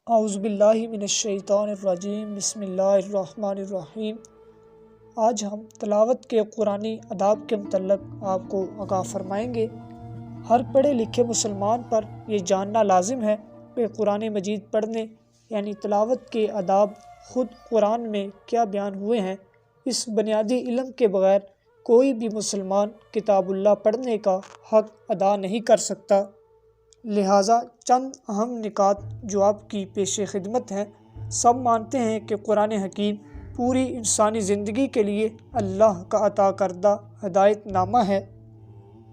اعوذ باللہ من الشیطان الرجیم، بسم اللہ الرحمن الرحیم۔ آج ہم تلاوت کے قرآنی آداب کے متعلق آپ کو آگاہ فرمائیں گے۔ ہر پڑھے لکھے مسلمان پر یہ جاننا لازم ہے کہ قرآن مجید پڑھنے یعنی تلاوت کے آداب خود قرآن میں کیا بیان ہوئے ہیں۔ اس بنیادی علم کے بغیر کوئی بھی مسلمان کتاب اللہ پڑھنے کا حق ادا نہیں کر سکتا۔ لہٰذا چند اہم نکات جو آپ کی پیش خدمت ہیں۔ سب مانتے ہیں کہ قرآن حکیم پوری انسانی زندگی کے لیے اللہ کا عطا کردہ ہدایت نامہ ہے۔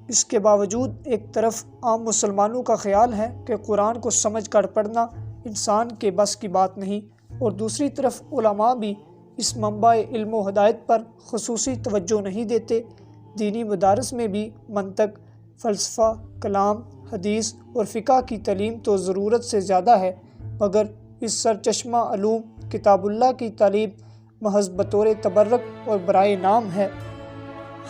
اس کے باوجود ایک طرف عام مسلمانوں کا خیال ہے کہ قرآن کو سمجھ کر پڑھنا انسان کے بس کی بات نہیں، اور دوسری طرف علماء بھی اس منبع علم و ہدایت پر خصوصی توجہ نہیں دیتے۔ دینی مدارس میں بھی منطق، فلسفہ، کلام، حدیث اور فقہ کی تعلیم تو ضرورت سے زیادہ ہے، مگر اس سرچشمہ علوم کتاب اللہ کی تعلیم محض بطور تبرک اور برائے نام ہے۔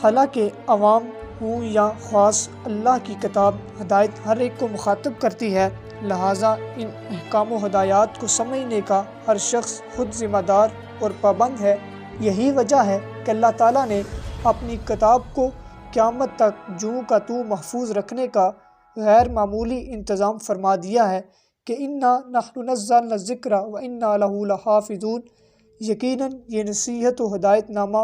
حالانکہ عوام ہوں یا خاص، اللہ کی کتاب ہدایت ہر ایک کو مخاطب کرتی ہے، لہٰذا ان احکام و ہدایات کو سمجھنے کا ہر شخص خود ذمہ دار اور پابند ہے۔ یہی وجہ ہے کہ اللہ تعالیٰ نے اپنی کتاب کو قیامت تک جوں کا توں محفوظ رکھنے کا غیر معمولی انتظام فرما دیا ہے کہ اِنَّا نَحْنُ نَزَّلْنَا الذِّکْرَ وَإِنَّا لَهُ لَحَافِظُونَ۔ یقیناً یہ نصیحت و ہدایت نامہ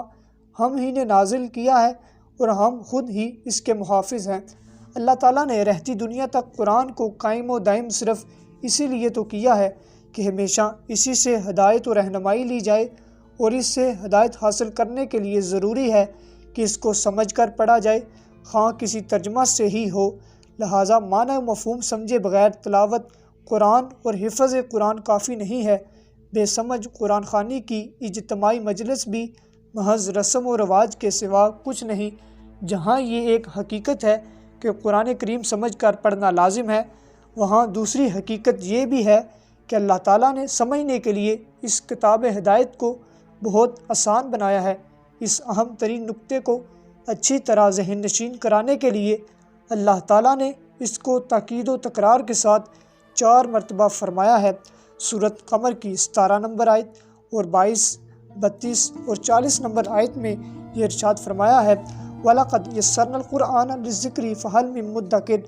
ہم ہی نے نازل کیا ہے اور ہم خود ہی اس کے محافظ ہیں۔ اللہ تعالیٰ نے رہتی دنیا تک قرآن کو قائم و دائم صرف اسی لیے تو کیا ہے کہ ہمیشہ اسی سے ہدایت و رہنمائی لی جائے، اور اس سے ہدایت حاصل کرنے کے لیے ضروری ہے کہ اس کو سمجھ کر پڑھا جائے، خواہ کسی ترجمہ سے ہی ہو۔ لہٰذا معنی و مفہوم سمجھے بغیر تلاوت قرآن اور حفظ قرآن کافی نہیں ہے۔ بے سمجھ قرآن خوانی کی اجتماعی مجلس بھی محض رسم و رواج کے سوا کچھ نہیں۔ جہاں یہ ایک حقیقت ہے کہ قرآن کریم سمجھ کر پڑھنا لازم ہے، وہاں دوسری حقیقت یہ بھی ہے کہ اللہ تعالیٰ نے سمجھنے کے لیے اس کتاب ہدایت کو بہت آسان بنایا ہے۔ اس اہم ترین نقطے کو اچھی طرح ذہن نشین کرانے کے لیے اللہ تعالیٰ نے اس کو تاکید و تکرار کے ساتھ 4 مرتبہ فرمایا ہے۔ سورۃ قمر کی 17 نمبر آیت اور 22، 32 اور 40 نمبر آیت میں یہ ارشاد فرمایا ہے، وَلَقَدْ يَسَّرْنَا الْقُرْآنَ لِلذِّکْرِ فَهَلْ مِن مُدَّکِرٍ۔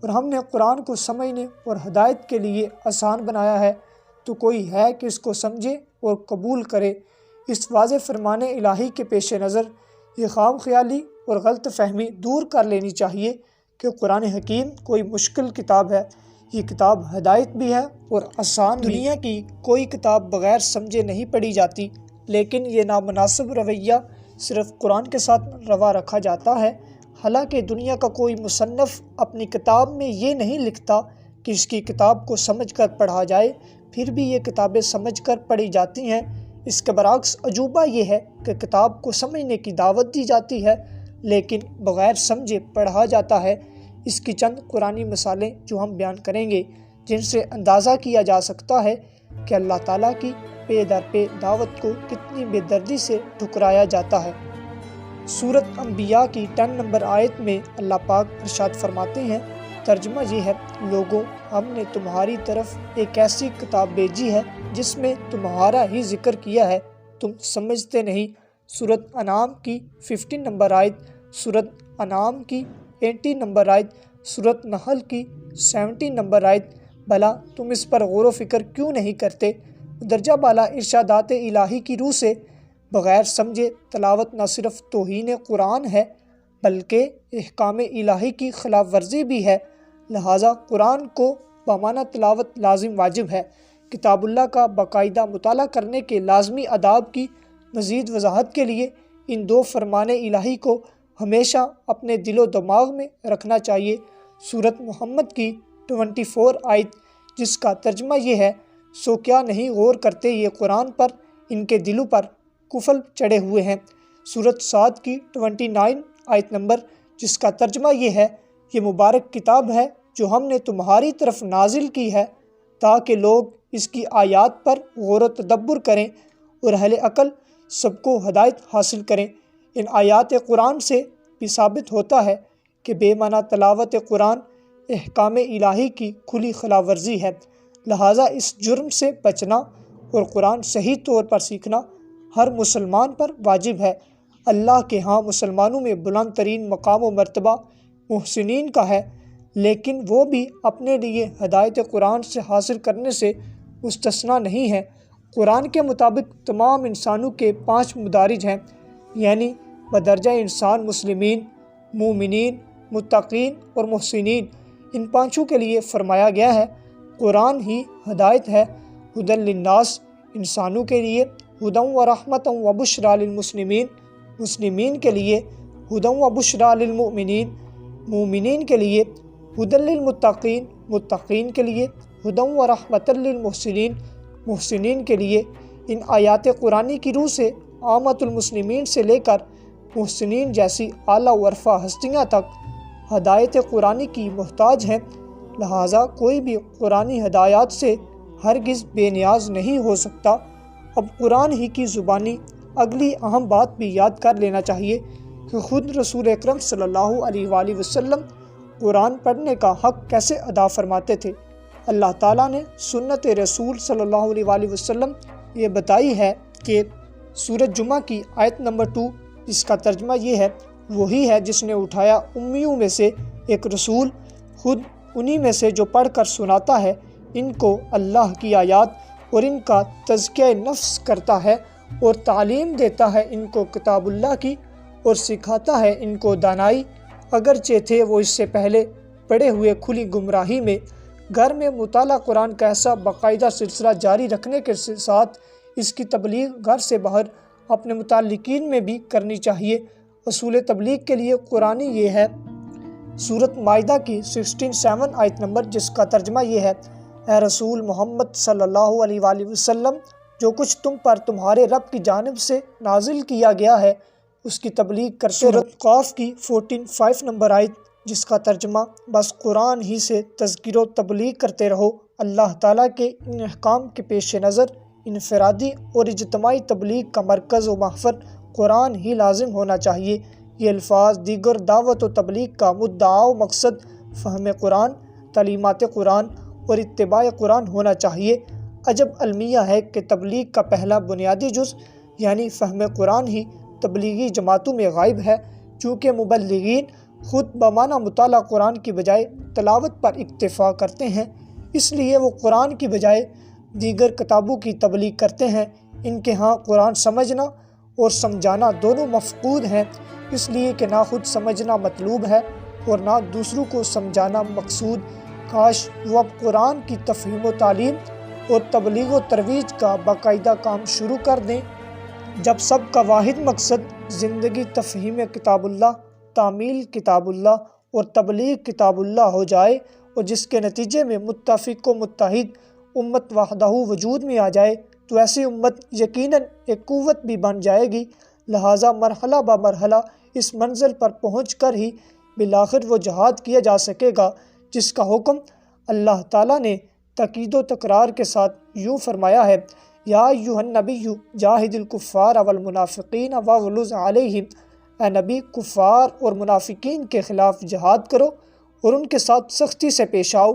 اور ہم نے قرآن کو سمجھنے اور ہدایت کے لیے آسان بنایا ہے، تو کوئی ہے کہ اس کو سمجھے اور قبول کرے۔ اس واضح فرمان الہی کے پیش نظر یہ خام خیالی اور غلط فہمی دور کر لینی چاہیے کہ قرآن حکیم کوئی مشکل کتاب ہے۔ یہ کتاب ہدایت بھی ہے اور آسان بھی۔ دنیا کی کوئی کتاب بغیر سمجھے نہیں پڑھی جاتی، لیکن یہ نامناسب رویہ صرف قرآن کے ساتھ روا رکھا جاتا ہے۔ حالانکہ دنیا کا کوئی مصنف اپنی کتاب میں یہ نہیں لکھتا کہ اس کی کتاب کو سمجھ کر پڑھا جائے، پھر بھی یہ کتابیں سمجھ کر پڑھی جاتی ہیں۔ اس کے برعکس عجوبہ یہ ہے کہ کتاب کو سمجھنے کی دعوت دی جاتی ہے، لیکن بغیر سمجھے پڑھا جاتا ہے۔ اس کی چند قرآنی مثالیں جو ہم بیان کریں گے، جن سے اندازہ کیا جا سکتا ہے کہ اللہ تعالیٰ کی پے در پے دعوت کو کتنی بے دردی سے ٹھکرایا جاتا ہے۔ سورۃ انبیاء کی 10 نمبر آیت میں اللہ پاک ارشاد فرماتے ہیں، ترجمہ یہ ہے، لوگوں، ہم نے تمہاری طرف ایک ایسی کتاب بھیجی ہے جس میں تمہارا ہی ذکر کیا ہے، تم سمجھتے نہیں۔ سورۃ انعام کی 15 نمبر آیت، سورۃ انعام کی 18 نمبر آیت، سورۃ نحل کی 17 نمبر آیت، بھلا تم اس پر غور و فکر کیوں نہیں کرتے؟ درجہ بالا ارشادات الہی کی روح سے بغیر سمجھے تلاوت نہ صرف توہین قرآن ہے، بلکہ احکام الہی کی خلاف ورزی بھی ہے۔ لہٰذا قرآن کو بامعنیٰ تلاوت لازم واجب ہے۔ کتاب اللہ کا باقاعدہ مطالعہ کرنے کے لازمی آداب کی مزید وضاحت کے لیے ان 2 فرمان الہی کو ہمیشہ اپنے دل و دماغ میں رکھنا چاہیے۔ سورۃ محمد کی 24 آیت، جس کا ترجمہ یہ ہے، سو کیا نہیں غور کرتے یہ قرآن پر، ان کے دلوں پر قفل چڑھے ہوئے ہیں۔ سورۃ صاد کی 29 آیت نمبر، جس کا ترجمہ یہ ہے، یہ مبارک کتاب ہے جو ہم نے تمہاری طرف نازل کی ہے تاکہ لوگ اس کی آیات پر غور و تدبر کریں اور اہل عقل سب کو ہدایت حاصل کریں۔ ان آیات قرآن سے بھی ثابت ہوتا ہے کہ بے معنی تلاوت قرآن احکام الہی کی کھلی خلاف ورزی ہے۔ لہٰذا اس جرم سے بچنا اور قرآن صحیح طور پر سیکھنا ہر مسلمان پر واجب ہے۔ اللہ کے ہاں مسلمانوں میں بلند ترین مقام و مرتبہ محسنین کا ہے، لیکن وہ بھی اپنے لیے ہدایت قرآن سے حاصل کرنے سے مستثنیٰ نہیں ہے۔ قرآن کے مطابق تمام انسانوں کے 5 مدارج ہیں، یعنی بدرجہ انسان مسلمین، مومنین، متقین اور محسنین۔ ان 5 کے لیے فرمایا گیا ہے قرآن ہی ہدایت ہے، ہدی للناس انسانوں کے لیے، ہدی و رحمت و بشریٰ للمسلمین مسلمین کے لیے، ہدی و بشریٰ للمؤمنین مومنین کے لیے، ہدی للمتقین متقین کے لیے، ہدی و رحمت للمحسنین محسنین کے لیے۔ ان آیات قرآنی کی روح سے عامۃ المسلمین سے لے کر محسنین جیسی اعلیٰ و عرفہ ہستیاں تک ہدایت قرآنی کی محتاج ہیں، لہٰذا کوئی بھی قرآنی ہدایات سے ہرگز بے نیاز نہیں ہو سکتا۔ اب قرآن ہی کی زبانی اگلی اہم بات بھی یاد کر لینا چاہیے کہ خود رسول اکرم صلی اللہ علیہ وآلہ وسلم قرآن پڑھنے کا حق کیسے ادا فرماتے تھے۔ اللہ تعالیٰ نے سنت رسول صلی اللہ علیہ وآلہ وسلم یہ بتائی ہے کہ سورۃ جمعہ کی آیت نمبر 2، جس کا ترجمہ یہ ہے، وہی ہے جس نے اٹھایا امیوں میں سے ایک رسول، خود انہی میں سے جو پڑھ کر سناتا ہے ان کو اللہ کی آیات اور ان کا تزکیہ نفس کرتا ہے اور تعلیم دیتا ہے ان کو کتاب اللہ کی اور سکھاتا ہے ان کو دانائی، اگرچہ تھے وہ اس سے پہلے پڑے ہوئے کھلی گمراہی میں۔ گھر میں مطالعہ قرآن کا ایسا باقاعدہ سلسلہ جاری رکھنے کے ساتھ اس کی تبلیغ گھر سے باہر اپنے متعلقین میں بھی کرنی چاہیے۔ اصول تبلیغ کے لیے قرآنی یہ ہے سورۃ مائدہ کی 16:7 آیت نمبر، جس کا ترجمہ یہ ہے، اے رسول محمد صلی اللہ علیہ وآلہ وسلم، جو کچھ تم پر تمہارے رب کی جانب سے نازل کیا گیا ہے اس کی تبلیغ کرتے رہو۔ قاف کی 14:5 نمبر آیت، جس کا ترجمہ بس قرآن ہی سے تذکیر و تبلیغ کرتے رہو۔ اللہ تعالیٰ کے ان احکام کے پیش نظر انفرادی اور اجتماعی تبلیغ کا مرکز و محور قرآن ہی لازم ہونا چاہیے۔ یہ الفاظ دیگر دعوت و تبلیغ کا مدعا و مقصد فہم قرآن، تعلیمات قرآن اور اتباع قرآن ہونا چاہیے۔ عجب المیہ ہے کہ تبلیغ کا پہلا بنیادی جز یعنی فہم قرآن ہی تبلیغی جماعتوں میں غائب ہے، چونکہ مبلغین خود بمعنی مطالعہ قرآن کی بجائے تلاوت پر اکتفا کرتے ہیں، اس لیے وہ قرآن کی بجائے دیگر کتابوں کی تبلیغ کرتے ہیں۔ ان کے ہاں قرآن سمجھنا اور سمجھانا دونوں مفقود ہیں، اس لیے کہ نہ خود سمجھنا مطلوب ہے اور نہ دوسروں کو سمجھانا مقصود۔ کاش وہ اب قرآن کی تفہیم و تعلیم اور تبلیغ و ترویج کا باقاعدہ کام شروع کر دیں، جب سب کا واحد مقصد زندگی تفہیم کتاب اللہ، تعمیل کتاب اللہ اور تبلیغ کتاب اللہ ہو جائے، اور جس کے نتیجے میں متفق و متحد امت وحدہ وجود میں آ جائے، تو ایسی امت یقیناً ایک قوت بھی بن جائے گی۔ لہٰذا مرحلہ بہ مرحلہ اس منزل پر پہنچ کر ہی بالآخر وہ جہاد کیا جا سکے گا جس کا حکم اللہ تعالیٰ نے تاکید و تکرار کے ساتھ یوں فرمایا ہے، یا ایھا النبی جاہد الکفار والمنافقین واغلظ علیہم، اے نبی کفار اور منافقین کے خلاف جہاد کرو اور ان کے ساتھ سختی سے پیش آؤ۔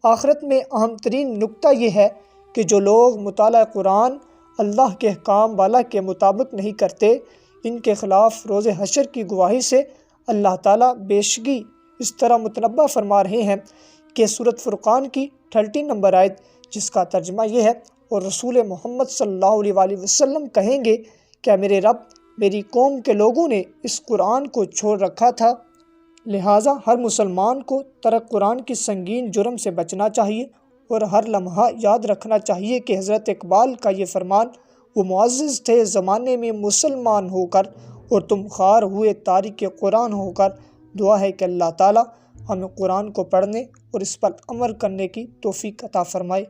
آخرت میں اہم ترین نکتہ یہ ہے کہ جو لوگ مطالعہ قرآن اللہ کے احکام والا کے مطابق نہیں کرتے، ان کے خلاف روز حشر کی گواہی سے اللہ تعالیٰ بیشگی اس طرح متنبہ فرما رہے ہیں کہ سورۃ فرقان کی 30 نمبر آیت، جس کا ترجمہ یہ ہے، اور رسول محمد صلی اللہ علیہ وآلہ وسلم کہیں گے، کیا میرے رب میری قوم کے لوگوں نے اس قرآن کو چھوڑ رکھا تھا؟ لہٰذا ہر مسلمان کو ترک قرآن کی سنگین جرم سے بچنا چاہیے اور ہر لمحہ یاد رکھنا چاہیے کہ حضرت اقبال کا یہ فرمان، وہ معزز تھے زمانے میں مسلمان ہو کر اور تم خوار ہوئے تارک قرآن ہو کر۔ دعا ہے کہ اللہ تعالیٰ ہمیں قرآن کو پڑھنے اور اس پر عمل کرنے کی توفیق عطا فرمائے۔